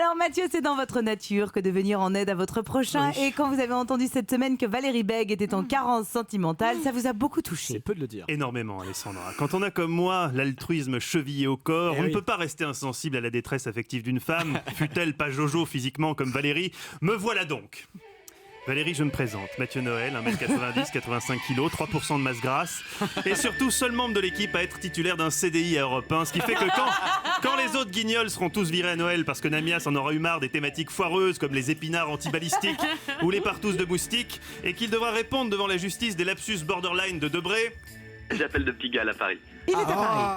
Alors Mathieu, c'est dans votre nature que de venir en aide à votre prochain. Oui. Et quand vous avez entendu cette semaine que Valérie Bègue était en carence sentimentale, ça vous a beaucoup touché. C'est peu de le dire. Énormément, Alessandra. Quand on a comme moi l'altruisme chevillé au corps, on ne peut pas rester insensible à la détresse affective d'une femme, fût-elle pas Jojo physiquement comme Valérie. Me voilà donc. Valérie, je me présente. Mathieu Noël, 1m90, 85 kg, 3% de masse grasse. Et surtout, seul membre de l'équipe à être titulaire d'un CDI à Europe 1. Ce qui fait que quand les autres guignols seront tous virés à Noël parce que Namias en aura eu marre des thématiques foireuses comme les épinards antibalistiques ou les partous de moustiques, et qu'il devra répondre devant la justice des lapsus borderline de Debré. J'appelle de Pigalle à Paris. Il est à Paris.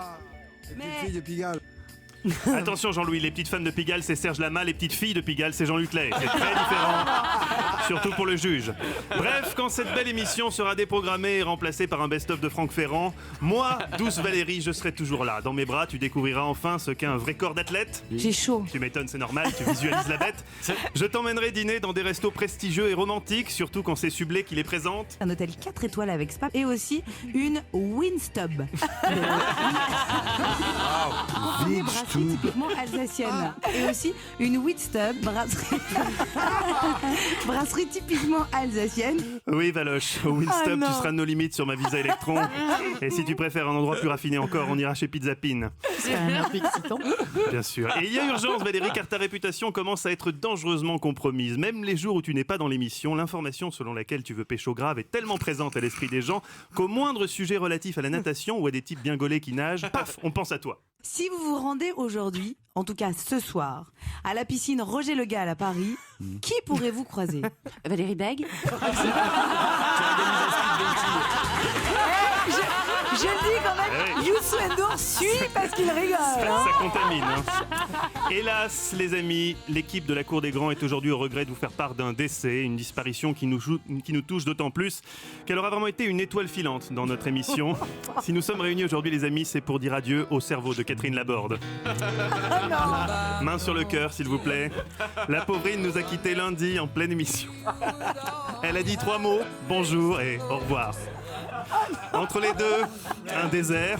Les petites filles de Pigalle. Attention Jean-Louis, les petites femmes de Pigalle c'est Serge Lama, les petites filles de Pigalle c'est Jean-Luc Lay. C'est très différent, surtout pour le juge. Bref, quand cette belle émission sera déprogrammée et remplacée par un best-of de Franck Ferrand, moi, douce Valérie, je serai toujours là. Dans mes bras, tu découvriras enfin ce qu'est un vrai corps d'athlète. J'ai chaud. Tu m'étonnes, c'est normal, tu visualises la bête. Je t'emmènerai dîner dans des restos prestigieux et romantiques, surtout quand c'est Sublet qui les présente. Un hôtel 4 étoiles avec spa et aussi une Winstub. Brasserie typiquement alsacienne. Et aussi une Winstub, brasserie typiquement alsacienne. Oui Valoche, au Winstub non. tu seras de nos limites sur ma Visa Electron. Et si tu préfères un endroit plus raffiné encore, on ira chez Pizza Pin. C'est un peu excitant. Bien sûr. Et il y a urgence Valérie, car ta réputation commence à être dangereusement compromise. Même les jours où tu n'es pas dans l'émission, l'information selon laquelle tu veux pécho grave est tellement présente à l'esprit des gens qu'au moindre sujet relatif à la natation ou à des types bien gaulés qui nagent, paf, on pense à toi. Si vous vous rendez aujourd'hui, en tout cas ce soir, à la piscine Roger Le Gall à Paris, qui pourrez-vous croiser? Valérie Bègue? Je le dis quand même, Youssou N'Dour suit parce qu'il rigole. Ça contamine. Hélas, les amis, l'équipe de la Cour des Grands est aujourd'hui au regret de vous faire part d'un décès, une disparition qui nous touche d'autant plus qu'elle aura vraiment été une étoile filante dans notre émission. Si nous sommes réunis aujourd'hui, les amis, c'est pour dire adieu au cerveau de Catherine Laborde. Main sur le cœur, s'il vous plaît. La pauvrine nous a quittés lundi en pleine émission. Elle a dit 3 mots, bonjour et au revoir. Entre les deux, un désert.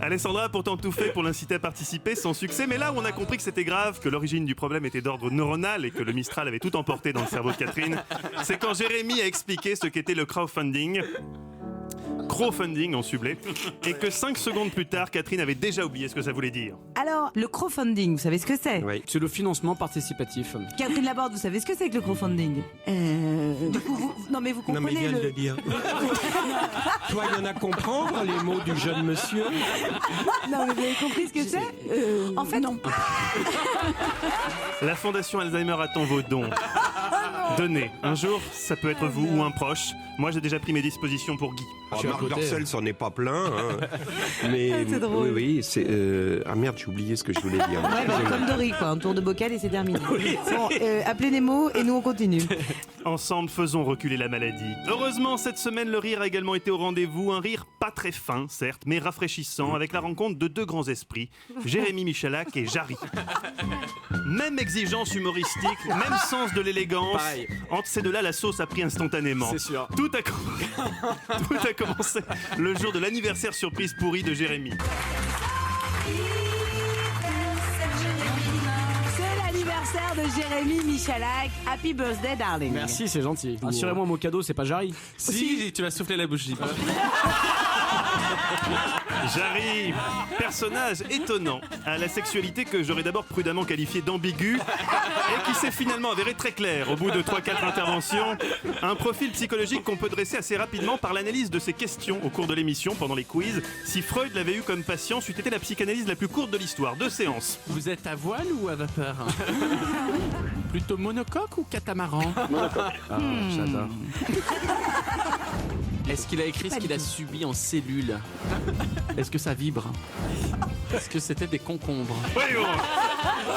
Alessandra a pourtant tout fait pour l'inciter à participer, sans succès, mais là où on a compris que c'était grave, que l'origine du problème était d'ordre neuronal et que le Mistral avait tout emporté dans le cerveau de Catherine, c'est quand Jérémy a expliqué ce qu'était le crowdfunding en sublé, et que 5 secondes plus tard, Catherine avait déjà oublié ce que ça voulait dire. Alors, le crowdfunding, vous savez ce que c'est? Oui. C'est le financement participatif. Catherine Laborde, vous savez ce que c'est que le crowdfunding? Du coup, non mais vous comprenez Non mais il vient de le dire. Toi, il y en a comprendre les mots du jeune monsieur. Non mais vous avez compris ce que c'est? En fait, non. La Fondation Alzheimer attend vos dons. Donnez. Un jour, ça peut être vous ou un proche. Moi, j'ai déjà pris mes dispositions pour Guy. Marc Dorcel s'en est pas plein. Hein. Mais c'est drôle. oui, c'est... Ah merde, j'ai oublié ce que je voulais dire. Ouais, bah, comme Dory, quoi. Un tour de bocal et c'est terminé. Bon, appelez Nemo et nous on continue. Ensemble, faisons reculer la maladie. Heureusement, cette semaine, le rire a également été au rendez-vous. Un rire pas très fin, certes, mais rafraîchissant, avec la rencontre de 2 grands esprits, Jérémy Michalak et Jarry. Même exigence humoristique, même sens de l'élégance. Pareil. Entre ces deux-là, la sauce a pris instantanément. C'est sûr. Tout a commencé le jour de l'anniversaire surprise pourri de Jérémy. C'est l'anniversaire de Jérémy Michalak. Happy birthday, darling. Merci, c'est gentil. Assurez-moi, mon cadeau, c'est pas Jarry. Si, tu m'as soufflé la bouche. Jarry, personnage étonnant, à la sexualité que j'aurais d'abord prudemment qualifiée d'ambiguë et qui s'est finalement avérée très claire au bout de 3-4 interventions. Un profil psychologique qu'on peut dresser assez rapidement par l'analyse de ses questions au cours de l'émission pendant les quiz. Si Freud l'avait eu comme patient, c'eût été la psychanalyse la plus courte de l'histoire. 2 séances. Vous êtes à voile ou à vapeur? Plutôt monocoque ou catamaran? J'adore. Est-ce qu'il a écrit ce qu'il a subi en cellule? Est-ce que ça vibre? Est-ce que c'était des concombres? Voyons.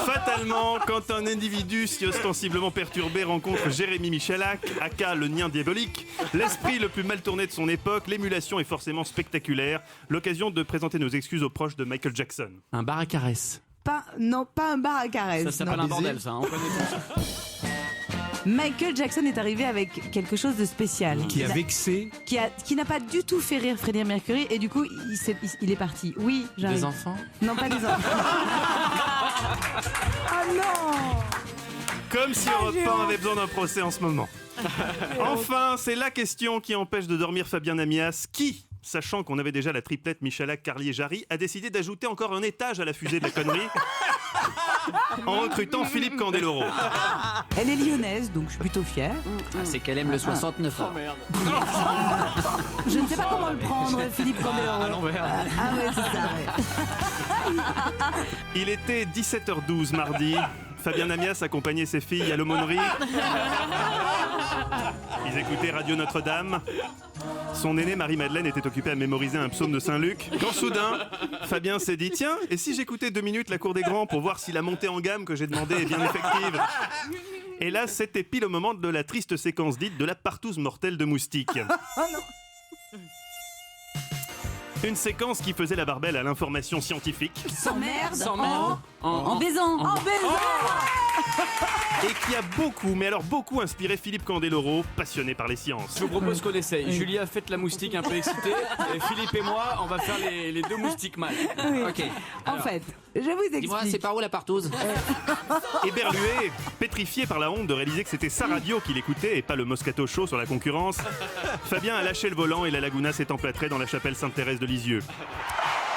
Fatalement, quand un individu si ostensiblement perturbé rencontre Jérémy Michalak, aka le nien diabolique, l'esprit le plus mal tourné de son époque, l'émulation est forcément spectaculaire. L'occasion de présenter nos excuses aux proches de Michael Jackson. Un bar à caresse. Pas un bar à caresse. Ça s'appelle non. un bordel, ça. On connaît tout. Michael Jackson est arrivé avec quelque chose de spécial. Qui a vexé. Qui n'a pas du tout fait rire Freddie Mercury et du coup il est parti. Oui, j'arrive. Des enfants? Non, pas des enfants. Oh non! Comme si Europe 1 avait besoin d'un procès en ce moment. Enfin, c'est la question qui empêche de dormir Fabien Amias. Qui, sachant qu'on avait déjà la triplette Michalak, Carlier, Jarry, a décidé d'ajouter encore un étage à la fusée de la connerie en recrutant Philippe Candeloro. Elle est lyonnaise, donc je suis plutôt fière. C'est qu'elle aime le 69 ans. Je ne sais pas comment le prendre, Philippe Candeloro. À l'envers. Ah ouais, c'est ça, ouais. Il était 17h12 mardi. Fabien Amias accompagnait ses filles à l'aumônerie. Ils écoutaient Radio Notre-Dame. Son aînée Marie-Madeleine était occupée à mémoriser un psaume de Saint-Luc. Quand soudain, Fabien s'est dit « Tiens, et si j'écoutais 2 minutes la cour des grands pour voir si la montée en gamme que j'ai demandée est bien effective ?» Et là, c'était pile au moment de la triste séquence dite de la partouze mortelle de moustiques. Une séquence qui faisait la barbelle à l'information scientifique S'emmerde En baisant. et qui a beaucoup, mais alors beaucoup inspiré Philippe Candeloro, passionné par les sciences. Je vous propose qu'on essaye. Julia, faites la moustique un peu excitée. Et Philippe et moi, on va faire les 2 moustiques mâles. Ok. En fait, je vous Dis-moi, c'est explique. par où la partouze? Éberlué, pétrifié par la honte de réaliser que c'était sa radio qu'il écoutait et pas le Moscato Show sur la concurrence, Fabien a lâché le volant et la Laguna s'est emplâtrée dans la chapelle Sainte-Thérèse de Lisieux.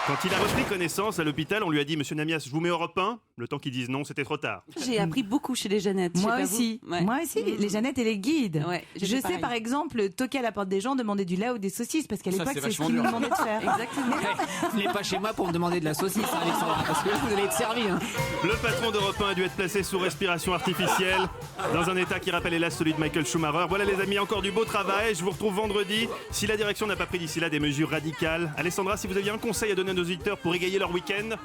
Quand il a repris connaissance à l'hôpital, on lui a dit « Monsieur Namias, je vous mets Europe 1 ?» Le temps qu'ils disent non, c'était trop tard. J'ai appris beaucoup chez les Jeannettes. je sais Moi pas aussi, vous. Ouais. moi aussi, les Jeannettes et les guides. Ouais, j'ai je fait sais pareil. par exemple toquer à la porte des gens, demander du lait ou des saucisses, parce qu'à Ça, l'époque c'est c'est ce vachement qu'ils me dur. demandaient de faire. Exactement. Vous n'êtes pas chez moi pour me demander de la saucisse, hein, Alexandra, parce que là, vous allez être servi. Hein. Le patron d'Europe 1 a dû être placé sous respiration artificielle, dans un état qui rappelle hélas celui de Michael Schumacher. Voilà les amis, encore du beau travail. Je vous retrouve vendredi. Si la direction n'a pas pris d'ici là des mesures radicales. Alessandra, si vous aviez un conseil à donner à nos auditeurs pour égayer leur week-end.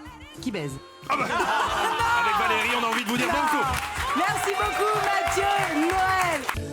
Qui baise. Avec Valérie, on a envie de vous dire bon cours. Merci beaucoup Mathieu, Noël.